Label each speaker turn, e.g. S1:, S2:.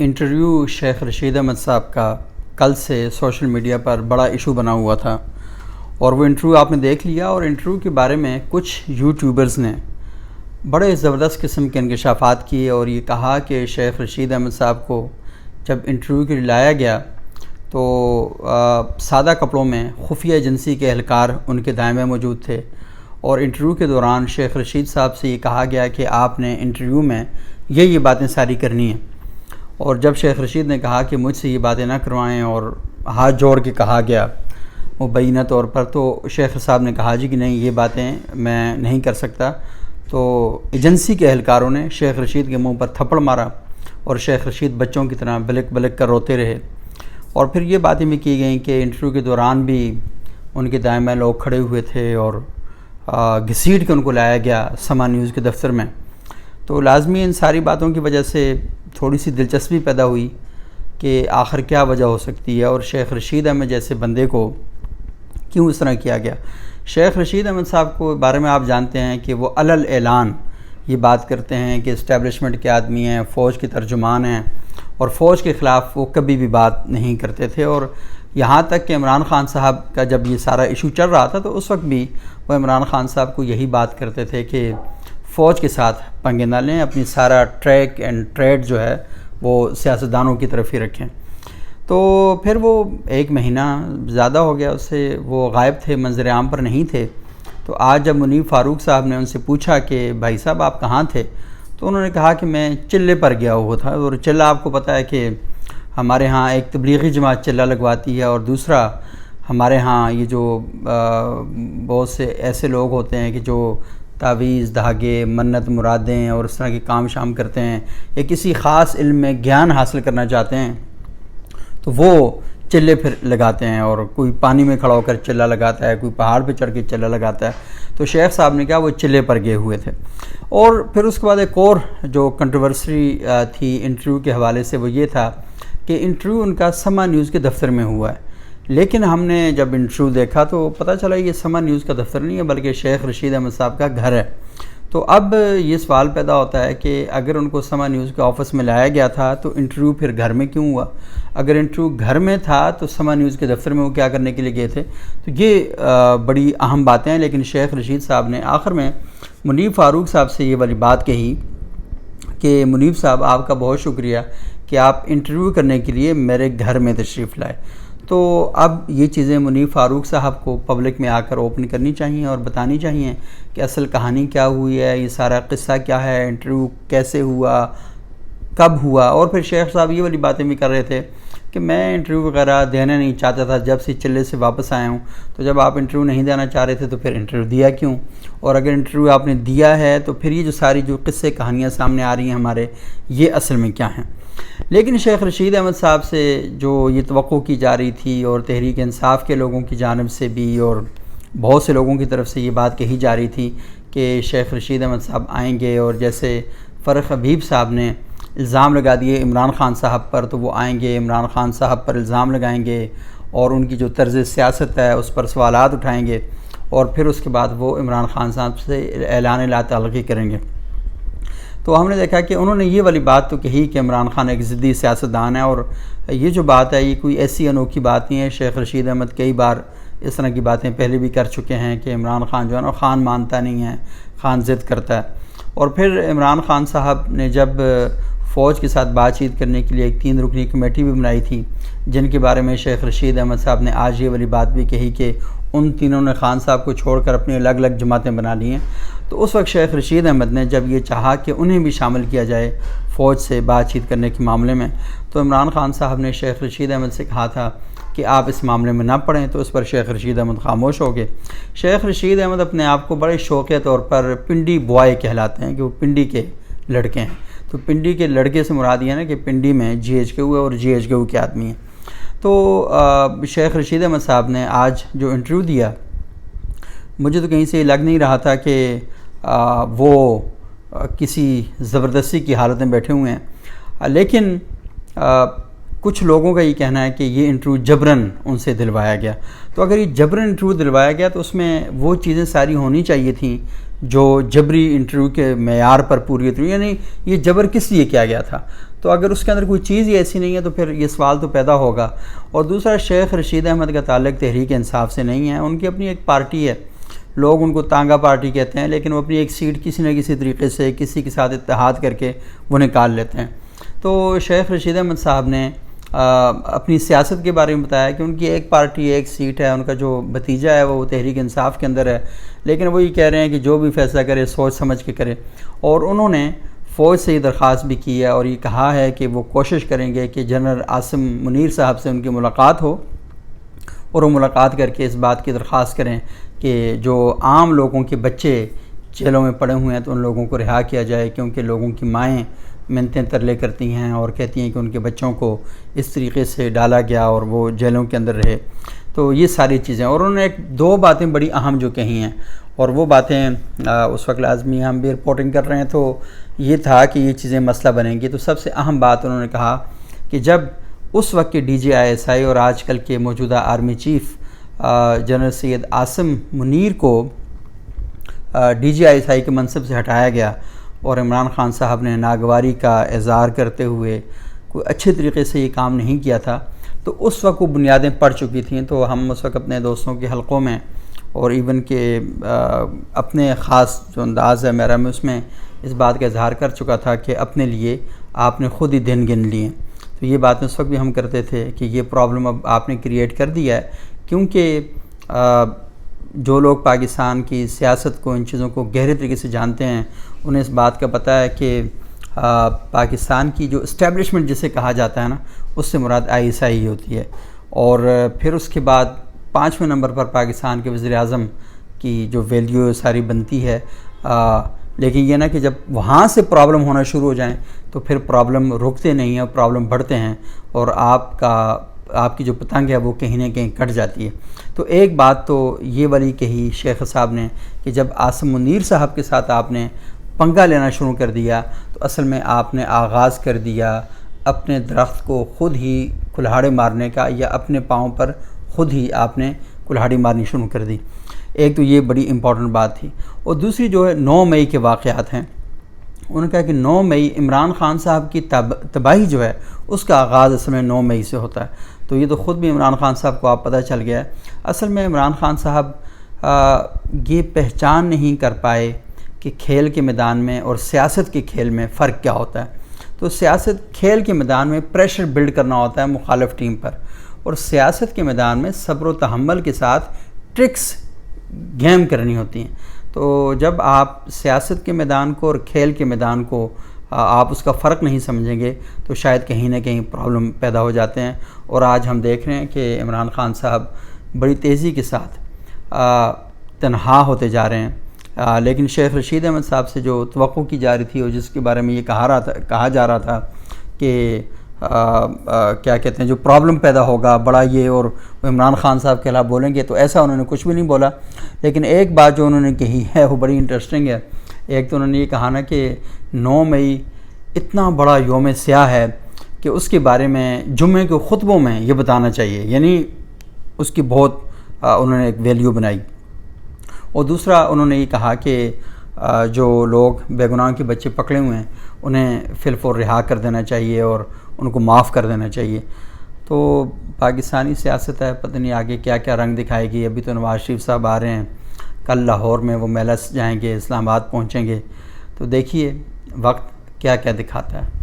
S1: Interview Sheikh Rashid Ahmad صاحب کا کل سے سوشل میڈیا پر بڑا ایشو بنا ہوا تھا، اور وہ انٹرویو آپ نے دیکھ لیا۔ اور انٹرویو کے بارے میں کچھ یوٹیوبرز نے بڑے زبردست قسم کے انکشافات کیے اور یہ کہا کہ شیخ رشید احمد صاحب کو جب انٹرویو کے لیے لایا گیا تو سادہ کپڑوں میں خفیہ ایجنسی کے اہلکار ان کے دائیں بائیں موجود تھے، اور انٹرویو کے دوران شیخ رشید صاحب سے یہ کہا گیا کہ آپ نے انٹرویو میں یہ باتیں ساری کرنی ہیں۔ اور جب شیخ رشید نے کہا کہ مجھ سے یہ باتیں نہ کروائیں اور ہاتھ جوڑ کے کہا گیا مبینہ طور پر، تو شیخ صاحب نے کہا جی کہ نہیں، یہ باتیں میں نہیں کر سکتا۔ تو ایجنسی کے اہلکاروں نے شیخ رشید کے منہ پر تھپڑ مارا اور شیخ رشید بچوں کی طرح بلک بلک کر روتے رہے، اور پھر یہ باتیں بھی کی گئیں کہ انٹرویو کے دوران بھی ان کے دائیں بائیں لوگ کھڑے ہوئے تھے اور گھسیٹ کے ان کو لایا گیا سما نیوز کے دفتر میں۔ تو لازمی ان ساری باتوں کی وجہ سے تھوڑی سی دلچسپی پیدا ہوئی کہ آخر کیا وجہ ہو سکتی ہے، اور شیخ رشید احمد جیسے بندے کو کیوں اس طرح کیا گیا۔ شیخ رشید احمد صاحب کو بارے میں آپ جانتے ہیں کہ وہ علل اعلان یہ بات کرتے ہیں کہ اسٹیبلشمنٹ کے آدمی ہیں، فوج کے ترجمان ہیں، اور فوج کے خلاف وہ کبھی بھی بات نہیں کرتے تھے۔ اور یہاں تک کہ عمران خان صاحب کا جب یہ سارا ایشو چل رہا تھا تو اس وقت بھی وہ عمران خان صاحب کو یہی بات کرتے تھے کہ فوج کے ساتھ پنگے نہ لیں، اپنی سارا ٹریک اینڈ ٹریڈ جو ہے وہ سیاستدانوں کی طرف ہی رکھیں۔ تو پھر وہ ایک مہینہ زیادہ ہو گیا اس سے وہ غائب تھے، منظر عام پر نہیں تھے۔ تو آج جب منیب فاروق صاحب نے ان سے پوچھا کہ بھائی صاحب آپ کہاں تھے، تو انہوں نے کہا کہ میں چلے پر گیا ہوا تھا۔ اور چلہ آپ کو پتہ ہے کہ ہمارے ہاں ایک تبلیغی جماعت چلہ لگواتی ہے، اور دوسرا ہمارے ہاں یہ جو بہت سے ایسے لوگ ہوتے ہیں کہ جو تعویذ، دھاگے، منت، مرادیں اور اس طرح کے کام شام کرتے ہیں، یا کسی خاص علم میں گیان حاصل کرنا چاہتے ہیں تو وہ چلے پھر لگاتے ہیں، اور کوئی پانی میں کھڑا ہو کر چلہ لگاتا ہے، کوئی پہاڑ پہ چڑھ کے چلہ لگاتا ہے۔ تو شیخ صاحب نے کہا وہ چلے پر گئے ہوئے تھے۔ اور پھر اس کے بعد ایک اور جو کنٹروورسی تھی انٹرویو کے حوالے سے وہ یہ تھا کہ انٹرویو ان کا سما نیوز کے دفتر میں ہوا ہے، لیکن ہم نے جب انٹرویو دیکھا تو پتہ چلا یہ سما نیوز کا دفتر نہیں ہے بلکہ شیخ رشید احمد صاحب کا گھر ہے۔ تو اب یہ سوال پیدا ہوتا ہے کہ اگر ان کو سما نیوز کے آفس میں لایا گیا تھا تو انٹرویو پھر گھر میں کیوں ہوا؟ اگر انٹرویو گھر میں تھا تو سما نیوز کے دفتر میں وہ کیا کرنے کے لیے گئے تھے؟ تو یہ بڑی اہم باتیں ہیں۔ لیکن شیخ رشید صاحب نے آخر میں منیب فاروق صاحب سے یہ والی بات کہی کہ منیب صاحب آپ کا بہت شکریہ کہ آپ انٹرویو کرنے کے لیے میرے گھر میں تشریف لائے۔ تو اب یہ چیزیں منیب فاروق صاحب کو پبلک میں آ کر اوپن کرنی چاہیے اور بتانی چاہیے کہ اصل کہانی کیا ہوئی ہے، یہ سارا قصہ کیا ہے، انٹرویو کیسے ہوا، کب ہوا۔ اور پھر شیخ صاحب یہ والی باتیں بھی کر رہے تھے کہ میں انٹرویو وغیرہ دینا نہیں چاہتا تھا، جب سے چلے سے واپس آیا ہوں۔ تو جب آپ انٹرویو نہیں دینا چاہ رہے تھے تو پھر انٹرویو دیا کیوں؟ اور اگر انٹرویو آپ نے دیا ہے تو پھر یہ جو ساری جو قصے کہانیاں سامنے آ رہی ہیں ہمارے، یہ اصل میں کیا ہیں؟ لیکن شیخ رشید احمد صاحب سے جو یہ توقع کی جا رہی تھی اور تحریک انصاف کے لوگوں کی جانب سے بھی اور بہت سے لوگوں کی طرف سے یہ بات کہی جا رہی تھی کہ شیخ رشید احمد صاحب آئیں گے، اور جیسے فرق حبیب صاحب نے الزام لگا دیے عمران خان صاحب پر تو وہ آئیں گے، عمران خان صاحب پر الزام لگائیں گے اور ان کی جو طرز سیاست ہے اس پر سوالات اٹھائیں گے، اور پھر اس کے بعد وہ عمران خان صاحب سے اعلان لا تعلقی کریں گے۔ تو ہم نے دیکھا کہ انہوں نے یہ والی بات تو کہی کہ عمران خان ایک ضدی سیاستدان ہے، اور یہ جو بات ہے یہ کوئی ایسی انوکھی بات نہیں ہے۔ شیخ رشید احمد کئی بار اس طرح کی باتیں پہلے بھی کر چکے ہیں کہ عمران خان جو ہے نا خان مانتا نہیں ہے، خان ضد کرتا ہے۔ اور پھر عمران خان صاحب نے جب فوج کے ساتھ بات چیت کرنے کے لیے ایک 3 رکنی کمیٹی بھی بنائی تھی، جن کے بارے میں شیخ رشید احمد صاحب نے آج یہ والی بات بھی کہی کہ ان تینوں نے خان صاحب کو چھوڑ کر اپنی الگ الگ جماعتیں بنا لی ہیں۔ تو اس وقت شیخ رشید احمد نے جب یہ چاہا کہ انہیں بھی شامل کیا جائے فوج سے بات چیت کرنے کے معاملے میں، تو عمران خان صاحب نے شیخ رشید احمد سے کہا تھا کہ آپ اس معاملے میں نہ پڑیں، تو اس پر شیخ رشید احمد خاموش ہو گئے۔ شیخ رشید احمد اپنے آپ کو بڑے شوقیہ طور پر پنڈی بوائے کہلاتے ہیں کہ وہ پنڈی کے لڑکے ہیں۔ تو پنڈی کے لڑکے سے مراد یہ ہے نا کہ پنڈی میں جی ایچ کے ہوئے اور جی ایچ کے ہوئے کے آدمی ہیں۔ تو شیخ رشید احمد صاحب نے آج جو انٹرویو دیا، مجھے تو کہیں سے یہ لگ نہیں رہا تھا کہ وہ کسی زبردستی کی حالت میں بیٹھے ہوئے ہیں، لیکن کچھ لوگوں کا یہ کہنا ہے کہ یہ انٹرویو جبراً ان سے دلوایا گیا. تو اگر یہ جبراً انٹرویو دلوایا گیا تو اس میں وہ چیزیں ساری ہونی چاہیے تھیں جو جبری انٹرویو کے معیار پر پوری ہوتی، یعنی یہ جبر کس لیے کیا گیا تھا. تو اگر اس کے اندر کوئی چیز ہی ایسی نہیں ہے تو پھر یہ سوال تو پیدا ہوگا. اور دوسرا، شیخ رشید احمد کا تعلق تحریک انصاف سے نہیں ہے. ان کی اپنی ایک پارٹی ہے، لوگ ان کو تانگا پارٹی کہتے ہیں، لیکن وہ اپنی ایک سیٹ کسی نہ کسی طریقے سے کسی کے ساتھ اتحاد کر کے وہ نکال لیتے ہیں. تو شیخ رشید احمد صاحب نے اپنی سیاست کے بارے میں بتایا کہ ان کی ایک پارٹی ایک سیٹ ہے، ان کا جو بھتیجا ہے وہ تحریک انصاف کے اندر ہے، لیکن وہ یہ کہہ رہے ہیں کہ جو بھی فیصلہ کرے سوچ سمجھ کے کرے. اور انہوں نے فوج سے یہ درخواست بھی کی ہے اور یہ کہا ہے کہ وہ کوشش کریں گے کہ جنرل عاصم منیر صاحب سے ان کی ملاقات ہو اور وہ ملاقات کر کے اس بات کی درخواست کریں کہ جو عام لوگوں کے بچے جیلوں میں پڑے ہوئے ہیں تو ان لوگوں کو رہا کیا جائے، کیونکہ لوگوں کی مائیں منتیں ترلے کرتی ہیں اور کہتی ہیں کہ ان کے بچوں کو اس طریقے سے ڈالا گیا اور وہ جیلوں کے اندر رہے. تو یہ ساری چیزیں، اور انہوں نے ایک دو باتیں بڑی اہم جو کہی ہیں، اور وہ باتیں اس وقت لازمی ہم بھی رپورٹنگ کر رہے ہیں تو یہ تھا کہ یہ چیزیں مسئلہ بنیں گی. تو سب سے اہم بات انہوں نے کہا کہ جب اس وقت کے DGISI اور آج کل کے موجودہ army chief general Syed Asim Munir کو DGISI کے منصب سے ہٹایا گیا اور عمران خان صاحب نے ناگواری کا اظہار کرتے ہوئے کوئی اچھے طریقے سے یہ کام نہیں کیا تھا، تو اس وقت وہ بنیادیں پڑ چکی تھیں. تو ہم اس وقت اپنے دوستوں کے حلقوں میں اور ایون کہ اپنے خاص جو انداز ہے میرا، میں اس میں اس بات کا اظہار کر چکا تھا کہ اپنے لیے آپ نے خود ہی دن گن لیے. تو یہ باتیں اس وقت بھی ہم کرتے تھے کہ یہ پرابلم اب آپ نے کریٹ کر دیا ہے، کیونکہ جو لوگ پاکستان کی سیاست کو، ان چیزوں کو گہرے طریقے سے جانتے ہیں، انہیں اس بات کا پتہ ہے کہ پاکستان کی جو اسٹیبلشمنٹ جسے کہا جاتا ہے نا، اس سے مراد ISI ہی ہوتی ہے. اور پھر اس کے بعد 5ویں نمبر پر پاکستان کے وزیر اعظم کی جو ویلیو ساری بنتی ہے. لیکن یہ نا کہ جب وہاں سے پرابلم ہونا شروع ہو جائیں تو پھر پرابلم رکتے نہیں ہیں، پرابلم بڑھتے ہیں اور آپ کی جو پتنگ ہے وہ کہیں نہ کہیں کٹ جاتی ہے. تو ایک بات تو یہ والی کہی شیخ صاحب نے کہ جب عاصم منیر صاحب کے ساتھ آپ نے پنگا لینا شروع کر دیا تو اصل میں آپ نے آغاز کر دیا اپنے درخت کو خود ہی کلہاڑے مارنے کا، یا اپنے پاؤں پر خود ہی آپ نے کلہاڑی مارنی شروع کر دی. ایک تو یہ بڑی امپورٹنٹ بات تھی. اور دوسری جو ہے 9 مئی کے واقعات ہیں. انہوں نے کہا کہ 9 مئی عمران خان صاحب کی تباہی جو ہے اس کا آغاز اصل میں 9 مئی سے ہوتا ہے. تو یہ تو خود بھی عمران خان صاحب کو آپ پتہ چل گیا ہے. اصل میں عمران خان صاحب یہ پہچان نہیں کر پائے کہ کھیل کے میدان میں اور سیاست کے کھیل میں فرق کیا ہوتا ہے. تو سیاست کھیل کے میدان میں پریشر بلڈ کرنا ہوتا ہے مخالف ٹیم پر، اور سیاست کے میدان میں صبر و تحمل کے ساتھ ٹرکس گیم کرنی ہوتی ہیں. تو جب آپ سیاست کے میدان کو اور کھیل کے میدان کو آپ اس کا فرق نہیں سمجھیں گے تو شاید کہیں نہ کہیں پرابلم پیدا ہو جاتے ہیں. اور آج ہم دیکھ رہے ہیں کہ عمران خان صاحب بڑی تیزی کے ساتھ تنہا ہوتے جا رہے ہیں. لیکن شیخ رشید احمد صاحب سے جو توقع کی جا رہی تھی اور جس کے بارے میں یہ کہا جا رہا تھا کہ کیا کہتے ہیں جو پرابلم پیدا ہوگا بڑا یہ، اور عمران خان صاحب کے خلاف بولیں گے، تو ایسا انہوں نے کچھ بھی نہیں بولا. لیکن ایک بات جو انہوں نے کہی ہے وہ بڑی انٹرسٹنگ ہے. ایک تو انہوں نے یہ کہا نا کہ 9 مئی اتنا بڑا یوم سیاہ ہے کہ اس کے بارے میں جمعے کے خطبوں میں یہ بتانا چاہیے، یعنی اس کی بہت انہوں نے ایک ویلیو بنائی. اور دوسرا انہوں نے یہ کہا کہ جو لوگ بے گناہ کے بچے پکڑے ہوئے ہیں انہیں فی الفور رہا کر دینا چاہیے اور ان کو معاف کر دینا چاہیے. تو پاکستانی سیاست ہے، پتہ نہیں آگے کیا کیا رنگ دکھائے گی. ابھی تو نواز شریف صاحب آ رہے ہیں، کل لاہور میں وہ میلہ جائیں گے، اسلام آباد پہنچیں گے. تو دیکھیے وقت کیا کیا دکھاتا ہے.